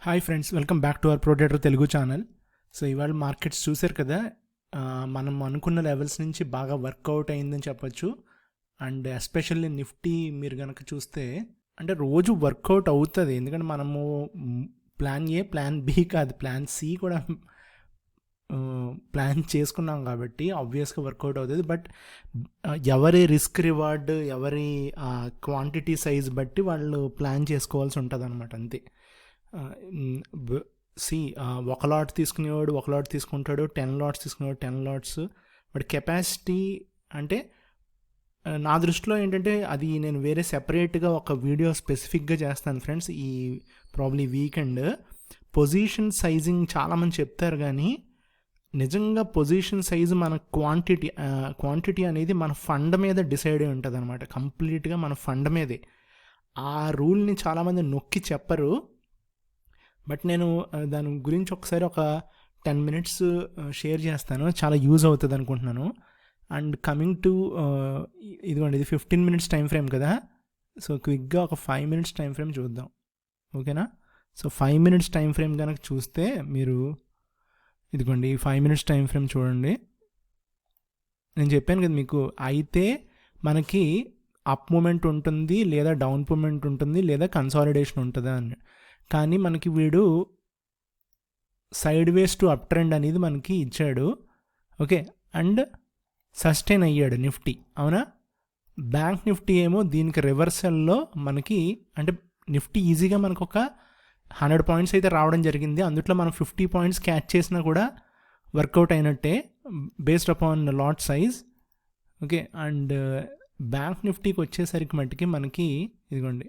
Hi friends, welcome back to our predator Telugu channel. So ఇవాళ markets చూశారు కదా, మనం అనుకున్న లెవెల్స్ నుంచి బాగా వర్కౌట్ అయిందని చెప్పొచ్చు. అండ్ ఎస్పెషల్లీ నిఫ్టీ మీరు కనుక చూస్తే అంటే రోజు వర్కౌట్ అవుతుంది, ఎందుకంటే మనము ప్లాన్ ఏ, ప్లాన్ బి కాదు, ప్లాన్ సి కూడా ప్లాన్ చేసుకున్నాం కాబట్టి ఆబ్వియస్గా వర్కౌట్ అవుతుంది. బట్ ఎవరి రిస్క్ రివార్డ్, ఎవరి క్వాంటిటీ సైజ్ బట్టి వాళ్ళు ప్లాన్ చేసుకోవాల్సి ఉంటుంది అనమాట, అంతే. ఒక లాట్ తీసుకునేవాడు ఒక లాట్ తీసుకుంటాడు, 10 లాట్స్ తీసుకునేవాడు 10 లాట్స్. బట్ కెపాసిటీ అంటే నా దృష్టిలో ఏంటంటే అది నేను వేరే సెపరేట్గా ఒక వీడియో స్పెసిఫిక్గా చేస్తాను ఫ్రెండ్స్. ఈ ప్రాబ్లీ వీకెండ్ పొజిషన్ సైజింగ్ చాలామంది చెప్తారు, కానీ నిజంగా పొజిషన్ సైజు మన క్వాంటిటీ అనేది మన ఫండ్ మీద డిసైడ్ అయి ఉంటుంది అనమాట, కంప్లీట్గా మన ఫండ్ మీదే. ఆ రూల్ని చాలామంది నొక్కి చెప్పరు, బట్ నేను దాని గురించి ఒకసారి ఒక 10 మినిట్స్ షేర్ చేస్తాను, చాలా యూజ్ అవుతుంది అనుకుంటున్నాను. అండ్ కమింగ్ టు ఇదిగోండి, ఇది 15 మినిట్స్ టైం ఫ్రేమ్ కదా. సో క్విక్గా ఒక 5 మినిట్స్ టైం ఫ్రేమ్ చూద్దాం, ఓకేనా. సో 5 మినిట్స్ టైం ఫ్రేమ్ కనుక చూస్తే మీరు ఇదిగోండి 5 మినిట్స్ టైం ఫ్రేమ్ చూడండి. నేను చెప్పాను కదా మీకు, అయితే మనకి అప్ మూమెంట్ ఉంటుంది, లేదా డౌన్ మూమెంట్ ఉంటుంది, లేదా కన్సాలిడేషన్ ఉంటుందా అని. కానీ మనకి వీడు side ways to up trend అనేది మనకి ఇచ్చాడు, ఓకే. అండ్ సస్టైన్ అయ్యాడు నిఫ్టీ, అవునా. బ్యాంక్ నిఫ్టీ ఏమో దీనికి రివర్సల్లో మనకి, అంటే నిఫ్టీ ఈజీగా మనకు ఒక 100 పాయింట్స్ అయితే రావడం జరిగింది. అందుట్లో మనం 50 పాయింట్స్ క్యాచ్ చేసినా కూడా వర్కౌట్ అయినట్టే, based upon lot size, okay. And bank నిఫ్టీకి వచ్చేసరికి మట్టుకి మనకి ఇదిగోండి,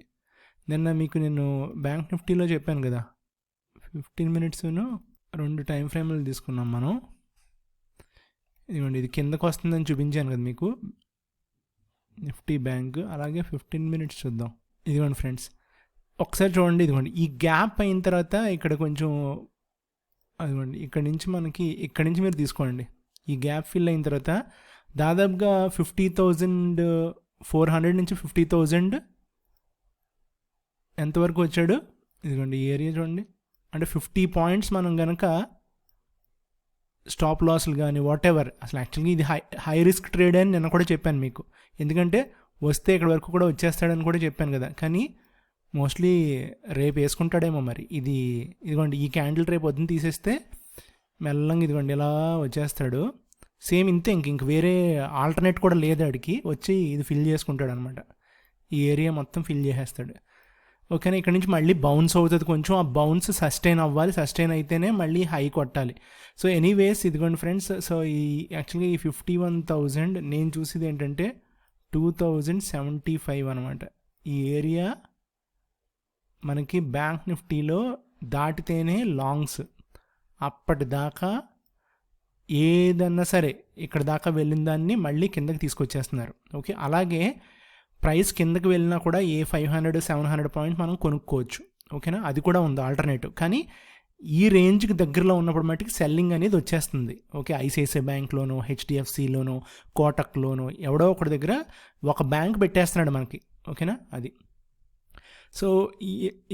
నిన్న మీకు నేను బ్యాంక్ నిఫ్టీలో చెప్పాను కదా, 15 మినిట్స్ను 2 టైం ఫ్రేమ్లు తీసుకున్నాం మనం. ఇదిగోండి, ఇది కిందకు వస్తుందని చూపించాను కదా మీకు, నిఫ్టీ బ్యాంక్. అలాగే 15 మినిట్స్ చూద్దాం. ఇదిగోండి ఫ్రెండ్స్, ఒకసారి చూడండి. ఇదిగోండి, ఈ గ్యాప్ అయిన తర్వాత ఇక్కడ కొంచెం అదిగోండి, ఇక్కడ నుంచి మీరు తీసుకోండి. ఈ గ్యాప్ ఫిల్ అయిన తర్వాత దాదాపుగా 50,400 నుంచి 50,000 ఎంతవరకు వచ్చాడు. ఇదిగోండి ఈ ఏరియా చూడండి, అంటే 50 పాయింట్స్ మనం కనుక స్టాప్ లాస్లు కానీ వాట్ ఎవర్, అసలు యాక్చువల్గా ఇది హై రిస్క్ ట్రేడ్ అని నేను కూడా చెప్పాను మీకు, ఎందుకంటే వస్తే ఇక్కడ వరకు కూడా వచ్చేస్తాడని కూడా చెప్పాను కదా. కానీ మోస్ట్లీ రేపు వేసుకుంటాడేమో మరి. ఇదిగోండి ఈ క్యాండిల్ రేపు వద్దని తీసేస్తే మెల్లంగా ఇదిగోండి ఇలా వచ్చేస్తాడు. సేమ్ ఇంతే, ఇంక వేరే ఆల్టర్నేట్ కూడా లేదు, ఆడికి వచ్చి ఇది ఫిల్ చేసుకుంటాడు అనమాట. ఈ ఏరియా మొత్తం ఫిల్ చేసేస్తాడు, ఓకేనా. ఇక్కడ నుంచి మళ్ళీ బౌన్స్ అవుతుంది కొంచెం, ఆ బౌన్స్ సస్టైన్ అవ్వాలి, సస్టైన్ అయితేనే మళ్ళీ హై కొట్టాలి. సో ఎనీవేస్ ఇదిగోండి ఫ్రెండ్స్, సో యాక్చువల్గా ఈ 51,000 నేను చూసేది ఏంటంటే 2075 అనమాట. ఈ ఏరియా మనకి బ్యాంక్ నిఫ్టీలో దాటితేనే లాంగ్స్. అప్పటిదాకా ఏదన్నా సరే ఇక్కడ దాకా వెళ్ళిన దాన్ని మళ్ళీ కిందకి తీసుకొచ్చేస్తున్నారు, ఓకే. అలాగే ప్రైస్ కిందకి వెళ్ళినా కూడా 500-700 పాయింట్ మనం కొనుక్కోవచ్చు, ఓకేనా. అది కూడా ఉంది ఆల్టర్నేటివ్. కానీ ఈ రేంజ్కి దగ్గరలో ఉన్నప్పుడు మట్టుకు సెల్లింగ్ అనేది వచ్చేస్తుంది, ఓకే. ఐసిఐసిఐ బ్యాంక్లోనో, హెచ్డిఎఫ్సిలోనో, కోటక్లోనో ఎవడో ఒకటి దగ్గర ఒక బ్యాంక్ పెట్టేస్తున్నాడు మనకి, ఓకేనా. అది సో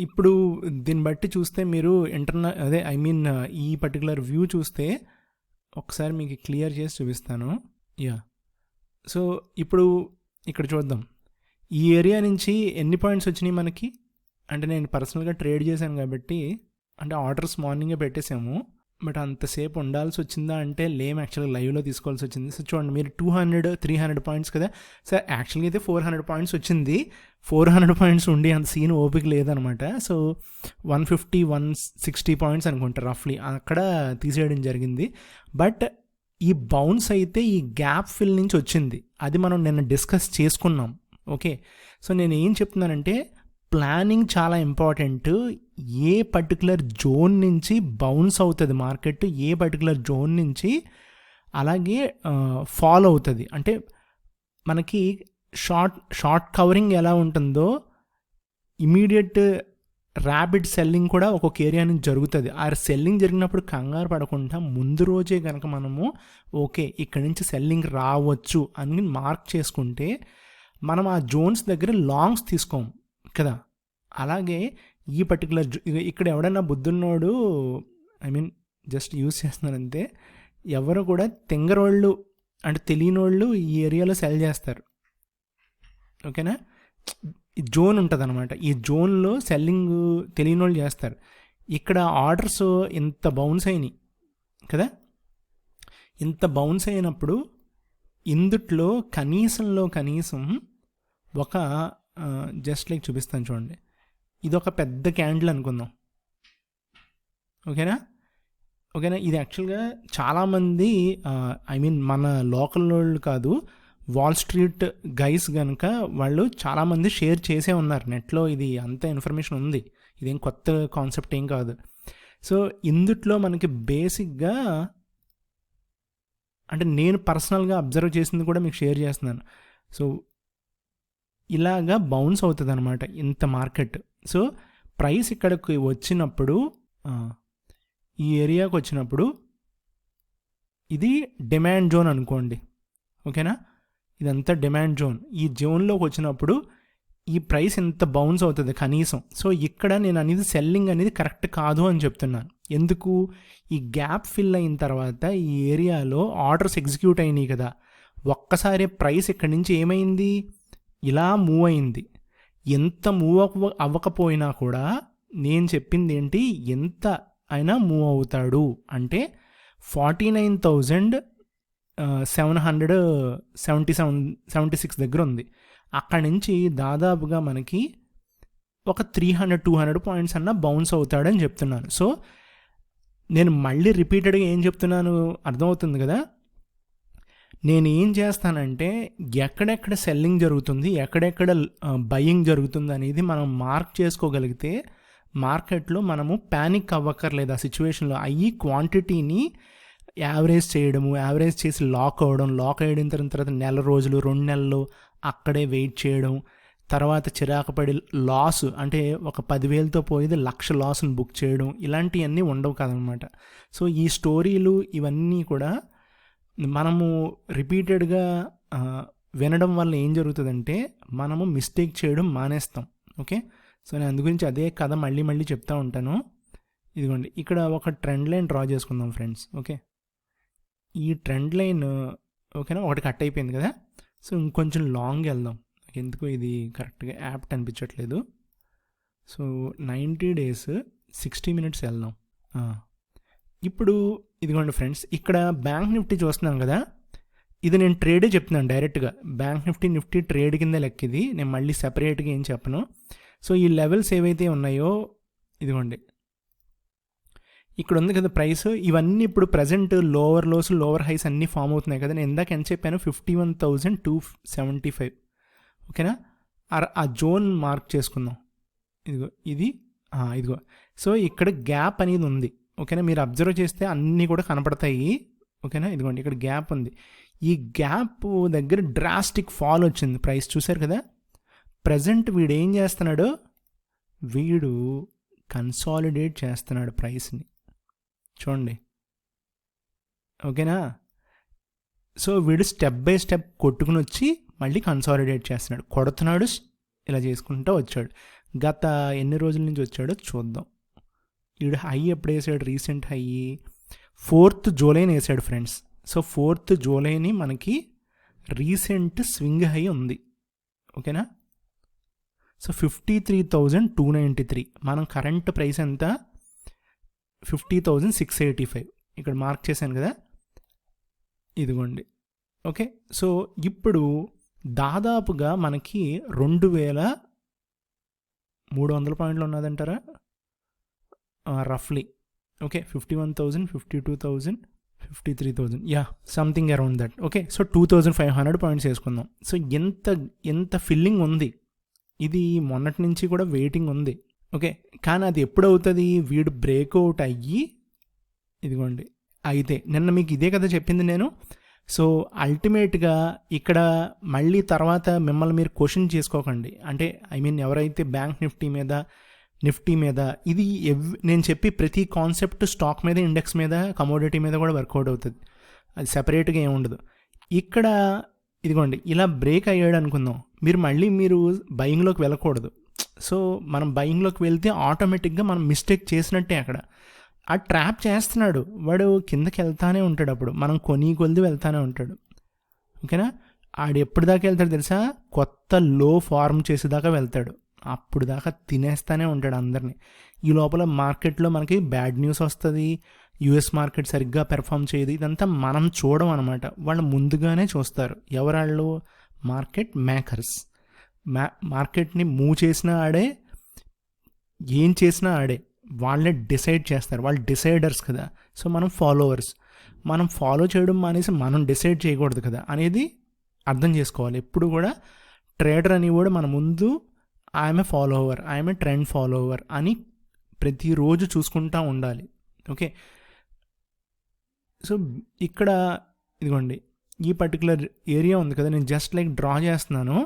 ఇప్పుడు దీన్ని బట్టి చూస్తే మీరు ఈ పర్టికులర్ వ్యూ చూస్తే ఒకసారి మీకు క్లియర్ చేసి చూపిస్తాను. సో ఇప్పుడు ఇక్కడ చూద్దాం, ఈ ఏరియా నుంచి ఎన్ని పాయింట్స్ వచ్చినాయి మనకి. అంటే నేను పర్సనల్గా ట్రేడ్ చేశాను కాబట్టి, అంటే ఆర్డర్స్ మార్నింగే పెట్టేసాము, బట్ అంతసేపు ఉండాల్సి వచ్చిందా అంటే లేం, యాక్చువల్గా లైవ్లో తీసుకోవాల్సి వచ్చింది. సో చూడండి మీరు 200-300 పాయింట్స్ కదా సార్, యాక్చువల్గా అయితే 400 పాయింట్స్ వచ్చింది. 400 పాయింట్స్ ఉండి అంత సీన్ ఓపిక లేదనమాట. సో 150-160 పాయింట్స్ అనుకుంటా రఫ్లీ అక్కడ తీసేయడం జరిగింది. బట్ ఈ బౌన్స్ అయితే ఈ గ్యాప్ ఫిల్ నుంచి వచ్చింది, అది మనం నిన్న డిస్కస్ చేసుకున్నాం, ఓకే. సో నేను ఏం చెప్తున్నానంటే ప్లానింగ్ చాలా ఇంపార్టెంట్. ఏ పర్టికులర్ జోన్ నుంచి బౌన్స్ అవుతుంది మార్కెట్, ఏ పర్టికులర్ జోన్ నుంచి అలాగే ఫాలో అవుతుంది. అంటే మనకి షార్ట్ కవరింగ్ ఎలా ఉంటుందో ఇమీడియట్ ర్యాపిడ్ సెల్లింగ్ కూడా ఒక్కొక్క ఏరియా నుంచి జరుగుతుంది. ఆ సెల్లింగ్ జరిగినప్పుడు కంగారు పడకుండా ముందు రోజే కనుక మనము ఓకే ఇక్కడి నుంచి సెల్లింగ్ రావచ్చు అని మార్క్ చేసుకుంటే మనం ఆ జోన్స్ దగ్గర లాంగ్స్ తీసుకోం కదా. అలాగే ఈ పర్టికులర్ ఇక్కడ ఎవడన్నా బుద్ధున్నోడు, ఐ మీన్ జస్ట్ యూజ్ చేస్తున్నారంతే, ఎవరు కూడా తెంగరోళ్ళు అంటే తెలియని వాళ్ళు ఈ ఏరియాలో సెల్ చేస్తారు. ఓకేనా, ఈ జోన్ ఉంటుంది అనమాట, ఈ జోన్లో సెల్లింగ్ తెలియని వాళ్ళు చేస్తారు. ఇక్కడ ఆర్డర్స్ ఇంత బౌన్స్ అయినాయి కదా, ఇంత బౌన్స్ అయినప్పుడు ఇందుట్లో కనీసం ఒక జస్ట్ లైక్ చూపిస్తాను చూడండి, ఇది ఒక పెద్ద క్యాండిల్ అనుకుందాం. ఓకేనా, ఇది యాక్చువల్గా చాలామంది ఐ మీన్ మన లోకల్ వాళ్ళు కాదు, వాల్ స్ట్రీట్ గైస్ కనుక వాళ్ళు చాలామంది షేర్ చేసే ఉన్నారు నెట్లో, ఇది అంత ఇన్ఫర్మేషన్ ఉంది, ఇదేం కొత్త కాన్సెప్ట్ ఏం కాదు. సో ఇందుట్లో మనకి బేసిక్గా అంటే నేను పర్సనల్గా అబ్జర్వ్ చేసింది కూడా మీకు షేర్ చేస్తున్నాను. సో ఇలాగా బౌన్స్ అవుతుంది అనమాట ఇంత మార్కెట్. సో ప్రైస్ ఇక్కడికి వచ్చినప్పుడు, ఈ ఏరియాకి వచ్చినప్పుడు ఇది డిమాండ్ జోన్ అనుకోండి. ఓకేనా, ఇదంతా డిమాండ్ జోన్. ఈ జోన్లోకి వచ్చినప్పుడు ఈ ప్రైస్ ఎంత బౌన్స్ అవుతుంది కనీసం. సో ఇక్కడ నేను అనేది సెల్లింగ్ అనేది కరెక్ట్ కాదు అని చెప్తున్నాను. ఎందుకు, ఈ గ్యాప్ ఫిల్ అయిన తర్వాత ఈ ఏరియాలో ఆర్డర్స్ ఎగ్జిక్యూట్ అయినాయి కదా, ఒక్కసారి ప్రైస్ ఇక్కడి నుంచి ఏమైంది, ఇలా మూవ్ అయింది. ఎంత మూవ్ అవ్వకపోయినా కూడా నేను చెప్పింది ఏంటి, ఎంత అయినా మూవ్ అవుతాడు అంటే 49,776 దగ్గర ఉంది. అక్కడి నుంచి దాదాపుగా మనకి ఒక 300-200 పాయింట్స్ అన్న బౌన్స్ అవుతాడని చెప్తున్నాను. సో నేను మళ్ళీ రిపీటెడ్గా ఏం చెప్తున్నాను అర్థమవుతుంది కదా. నేను ఏం చేస్తానంటే ఎక్కడెక్కడ సెల్లింగ్ జరుగుతుంది, ఎక్కడెక్కడ బయింగ్ జరుగుతుంది అనేది మనం మార్క్ చేసుకోగలిగితే మార్కెట్లో మనము ప్యానిక్ అవ్వక్కర్లేదు. ఆ సిచ్యువేషన్లో అయ్యి క్వాంటిటీని యావరేజ్ చేయడము, యావరేజ్ చేసి లాక్ అవ్వడం, లాక్ అయిన తర్వాత నెల రోజులు 2 నెలలు అక్కడే వెయిట్ చేయడం, తర్వాత చిరాకు పడి లాస్ అంటే ఒక 10,000తో పోయేది 1,00,000 లాస్ని బుక్ చేయడం, ఇలాంటివన్నీ ఉండవు కదనమాట. సో ఈ స్టోరీలు ఇవన్నీ కూడా మనము రిపీటెడ్గా వినడం వల్ల ఏం జరుగుతుందంటే మనము మిస్టేక్ చేయడం మానేస్తాం. ఓకే, సో నేను అందు గురించి అదే కథ మళ్ళీ చెప్తూ ఉంటాను. ఇదిగోండి, ఇక్కడ ఒక ట్రెండ్ లైన్ డ్రా చేసుకుందాం ఫ్రెండ్స్. ఓకే, ఈ ట్రెండ్ లైన్ ఓకేనా, ఒకటి కట్ అయిపోయింది కదా. సో ఇంకొంచెం లాంగ్ వెళ్దాం, ఎందుకు ఇది కరెక్ట్గా యాప్ట్ అనిపించట్లేదు. సో 90 days 60 minutes వెళ్దాం. ఇప్పుడు ఇదిగోండి ఫ్రెండ్స్, ఇక్కడ బ్యాంక్ నిఫ్టీ చూస్తున్నాం కదా, ఇది నేను ట్రేడే చెప్తున్నాను డైరెక్ట్గా, బ్యాంక్ నిఫ్టీ ట్రేడ్ కింద లెక్క ఇది, నేను మళ్ళీ సెపరేట్గా ఏం చెప్పను. సో ఈ లెవెల్స్ ఏవైతే ఉన్నాయో ఇదిగోండి ఇక్కడ ఉంది కదా ప్రైస్, ఇవన్నీ ఇప్పుడు present lower lows lower highs అన్నీ ఫామ్ అవుతున్నాయి కదా. నేను ఇందాక ఎంత చెప్పాను, 51,275. ఓకేనా, ఆ జోన్ మార్క్ చేసుకుందాం. ఇదిగో ఇదిగో. సో ఇక్కడ గ్యాప్ అనేది ఉంది. ఓకేనా, మీరు అబ్జర్వ్ చేస్తే అన్నీ కూడా కనపడతాయి. ఓకేనా, ఇదిగోండి ఇక్కడ గ్యాప్ ఉంది. ఈ గ్యాప్ దగ్గర డ్రాస్టిక్ ఫాల్ వచ్చింది ప్రైస్, చూసారు కదా. ప్రజెంట్ వీడు ఏం చేస్తున్నాడు, వీడు కన్సాలిడేట్ చేస్తున్నాడు ప్రైస్ని, చూడండి. ఓకేనా, సో వీడు స్టెప్ బై స్టెప్ కొట్టుకుని వచ్చి మళ్ళీ కన్సాలిడేట్ చేస్తున్నాడు, కొడుతున్నాడు, ఇలా చేసుకుంటూ వచ్చాడు. గత ఎన్ని రోజుల నుంచి వచ్చాడో చూద్దాం. వీడు హై ఎప్పుడు వేసాడు, రీసెంట్ హై 4th July వేసాడు ఫ్రెండ్స్. సో 4th July మనకి రీసెంట్ స్వింగ్ హై ఉంది. ఓకేనా, సో 53,293. మనం కరెంట్ ప్రైస్ ఎంత, 50,685. ఇక్కడ మార్క్ చేశాను కదా, ఇదిగోండి. ఓకే, సో ఇప్పుడు దాదాపుగా మనకి 2,300 పాయింట్లు ఉన్నదంటారా రఫ్లీ. Okay, 51,000, 52,000, 53,000, yeah something around that. Okay, so 2,500 points వేసుకుందాం. సో ఎంత ఫిల్లింగ్ ఉంది, ఇది మొన్నటి నుంచి కూడా వెయిటింగ్ ఉంది. ఓకే, కానీ అది ఎప్పుడు అవుతుంది, వీడు బ్రేక్అవుట్ అయ్యి ఇదిగోండి అయితే నిన్న మీకు ఇదే కదా చెప్పింది నేను. సో అల్టిమేట్గా ఇక్కడ మళ్ళీ తర్వాత మిమ్మల్ని మీరు క్వశ్చన్ చేసుకోకండి. అంటే ఐ మీన్ ఎవరైతే బ్యాంక్ నిఫ్టీ మీద ఇది నేను చెప్పి ప్రతి కాన్సెప్ట్ స్టాక్ మీద, ఇండెక్స్ మీద, కమోడిటీ మీద కూడా వర్కౌట్ అవుతుంది, అది సెపరేట్గా ఏమి ఉండదు. ఇక్కడ ఇదిగోండి ఇలా బ్రేక్ అయ్యాడు అనుకుందాం, మీరు బయింగ్లోకి వెళ్ళకూడదు. సో మనం బయింగ్లోకి వెళ్తే ఆటోమేటిక్గా మనం మిస్టేక్ చేసినట్టే అక్కడ. ఆ ట్రాప్ చేస్తున్నాడు వాడు, కిందకి వెళ్తానే ఉంటాడు, అప్పుడు మనం కొద్ది వెళ్తానే ఉంటాడు. ఓకేనా, ఆడు ఎప్పుడు దాకా వెళ్తాడు తెలుసా, కొత్త లో ఫార్మ్ చేసేదాకా వెళ్తాడు, అప్పుడు దాకా తినేస్తానే ఉంటాడు అందరినీ. ఈ లోపల మార్కెట్లో మనకి బ్యాడ్ న్యూస్ వస్తుంది, యుఎస్ మార్కెట్ సరిగ్గా పెర్ఫామ్ చేయదు, ఇదంతా మనం చూడం అనమాట, వాళ్ళు ముందుగానే చూస్తారు. ఎవరాళ్ళు, మార్కెట్ మేకర్స్. మార్కెట్ని మూవ్ చేసినా ఆడే, ఏం చేసినా ఆడే, వాళ్ళే డిసైడ్ చేస్తారు, వాళ్ళు డిసైడర్స్ కదా. సో మనం ఫాలోవర్స్, మనం ఫాలో చేయడం మానేసి మనం డిసైడ్ చేయకూడదు కదా అనేది అర్థం చేసుకోవాలి. ఎప్పుడు కూడా ట్రేడర్ అని కూడా మన ముందు I'm a follower, I'm a trend follower అని ప్రతిరోజు చూసుకుంటూ ఉండాలి. ఓకే, సో ఇక్కడ ఇదిగోండి ఈ పర్టికులర్ ఏరియా ఉంది కదా, నేను జస్ట్ లైక్ డ్రా చేస్తున్నాను.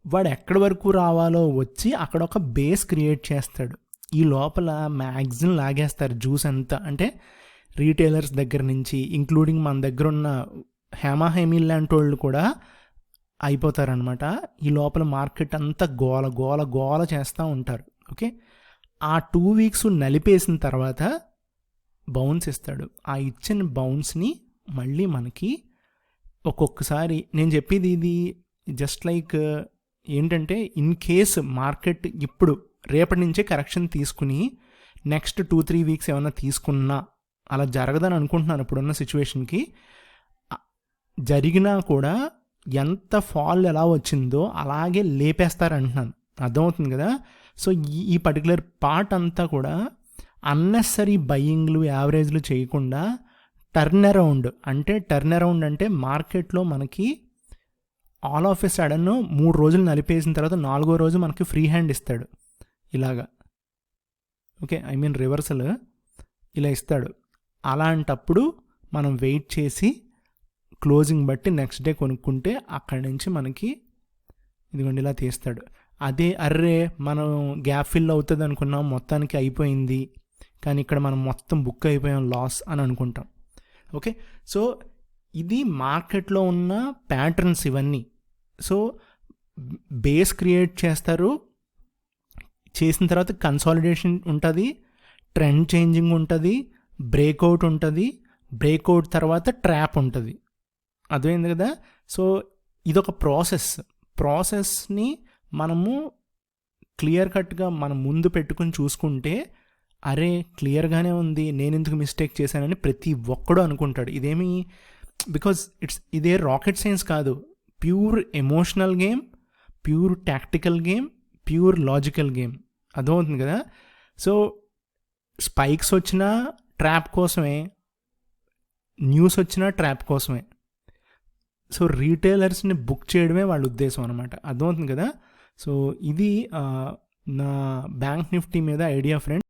వాడు ఎక్కడి వరకు రావాలో వచ్చి అక్కడ ఒక బేస్ క్రియేట్ చేస్తాడు. ఈ లోపల మ్యాక్సిమం లాగేస్తారు జ్యూస్ అంతా, అంటే రీటైలర్స్ దగ్గర నుంచి ఇంక్లూడింగ్ మన దగ్గర ఉన్న హేమాహేమీల్ లాంటి వాళ్ళు కూడా అయిపోతారనమాట. ఈ లోపల మార్కెట్ అంతా గోల గోల గోల చేస్తూ ఉంటారు. ఓకే, ఆ 2 వీక్స్ నలిపేసిన తర్వాత బౌన్స్ ఇస్తాడు. ఆ ఇచ్చిన బౌన్స్ని మళ్ళీ మనకి ఒక్కొక్కసారి, నేను చెప్పేది ఇది జస్ట్ లైక్ ఏంటంటే, ఇన్ కేస్ మార్కెట్ ఇప్పుడు రేపటి నుంచే కరెక్షన్ తీసుకుని నెక్స్ట్ 2-3 వీక్స్ ఏమైనా తీసుకున్నా, అలా జరగదని అనుకుంటున్నాను ఇప్పుడున్న సిచ్యువేషన్కి, జరిగినా కూడా ఎంత ఫాల్ ఎలా వచ్చిందో అలాగే లేపేస్తారంటున్నాను, అర్థమవుతుంది కదా. సో ఈ పర్టికులర్ పార్ట్ అంతా కూడా అన్నెసరీ బయింగ్లు యావరేజ్లు చేయకుండా టర్న్ అరౌండ్ అంటే మార్కెట్లో మనకి ఆల్ ఆఫ్ ఎ సడన్ 3 రోజులు నలిపేసిన తర్వాత 4వ రోజు మనకి ఫ్రీ హ్యాండ్ ఇస్తాడు ఇలాగా. ఓకే, ఐ మీన్ రివర్సల్ ఇలా ఇస్తాడు. అలాంటప్పుడు మనం వెయిట్ చేసి క్లోజింగ్ బట్టి నెక్స్ట్ డే కొనుక్కుంటే అక్కడి నుంచి మనకి ఇదిగోండి ఇలా తీస్తాడు. అదే అర్రే మనం గ్యాప్ ఫిల్ అవుతుంది అనుకున్నాం, మొత్తానికి అయిపోయింది, కానీ ఇక్కడ మనం మొత్తం బుక్ అయిపోయాం, లాస్ అని అనుకుంటాం. ఓకే, సో ఇది మార్కెట్లో ఉన్న ప్యాటర్న్స్ ఇవన్నీ. సో బేస్ క్రియేట్ చేస్తారు, చేసిన తర్వాత కన్సాలిడేషన్ ఉంటుంది, ట్రెండ్ చేంజింగ్ ఉంటుంది, బ్రేక్అవుట్ ఉంటుంది, బ్రేక్అవుట్ తర్వాత ట్రాప్ ఉంటుంది. అర్థమైంది కదా. సో ఇదొక ప్రాసెస్ని మనము క్లియర్ కట్గా మనం ముందు పెట్టుకుని చూసుకుంటే, అరే క్లియర్గానే ఉంది, నేను ఎందుకు మిస్టేక్ చేశానని ప్రతి ఒక్కడు అనుకుంటాడు. ఇదేమి బికాజ్ ఇదే రాకెట్ సైన్స్ కాదు, pure emotional game, pure tactical game, pure logical game. అర్థమవుతుంది కదా. సో స్పైక్స్ వచ్చినా ట్రాప్ కోసమే, న్యూస్ వచ్చినా ట్రాప్ కోసమే. సో రీటైలర్స్ని బుక్ చేయడమే వాళ్ళ ఉద్దేశం అనమాట, అర్థమవుతుంది కదా. సో ఇది నా బ్యాంక్ నిఫ్టీ మీద ఐడియా ఫ్రెండ్స్.